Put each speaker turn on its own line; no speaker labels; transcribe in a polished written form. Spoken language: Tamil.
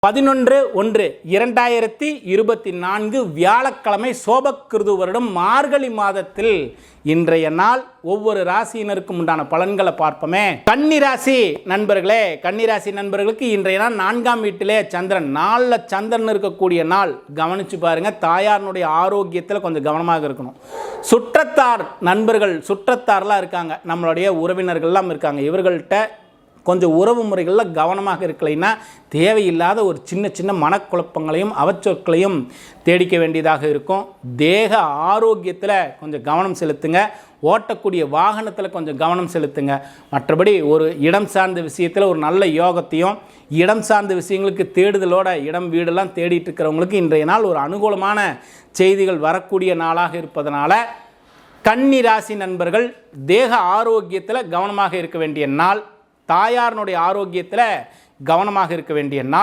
11/1/2024 வியாழக்கிழமை சோபக்கிருது வருடம் மார்கழி மாதத்தில் இன்றைய நாள் ஒவ்வொரு ராசியினருக்கும் உண்டான பலன்களை பார்ப்போமே. கன்னிராசி நண்பர்களே, கன்னிராசி நண்பர்களுக்கு இன்றைய நாள் 4ஆம் வீட்டிலே சந்திரன், நாளில் சந்திரன் இருக்கக்கூடிய நாள். கவனிச்சு பாருங்க, தாயாரினுடைய ஆரோக்கியத்தில் கொஞ்சம் கவனமாக இருக்கணும். சுற்றத்தார் நண்பர்கள், சுற்றத்தார்லாம் இருக்காங்க, நம்மளுடைய உறவினர்கள்லாம் இருக்காங்க, இவர்கள்ட்ட கொஞ்சம் உறவு முறைகளில் கவனமாக இருக்கலைன்னா தேவையில்லாத ஒரு சின்ன சின்ன மனக்குழப்பங்களையும் அவச்சொற்களையும் தேடிக்க வேண்டியதாக இருக்கும். தேக ஆரோக்கியத்தில் கொஞ்சம் கவனம் செலுத்துங்க. ஓட்டக்கூடிய வாகனத்தில் கொஞ்சம் கவனம் செலுத்துங்க. மற்றபடி ஒரு இடம் சார்ந்த விஷயத்தில் ஒரு நல்ல யோகத்தையும், இடம் சார்ந்த விஷயங்களுக்கு தேடுதலோட இடம் வீடெல்லாம் தேடிட்டு இருக்கிறவங்களுக்கு இன்றைய நாள் ஒரு அனுகூலமான செய்திகள் வரக்கூடிய நாளாக இருப்பதனால கன்னி ராசி நண்பர்கள் தேக ஆரோக்கியத்தில் கவனமாக இருக்க வேண்டிய நாள். தாயாரினுடைய ஆரோக்கியத்தில் கவனமாக இருக்க வேண்டிய நாள்.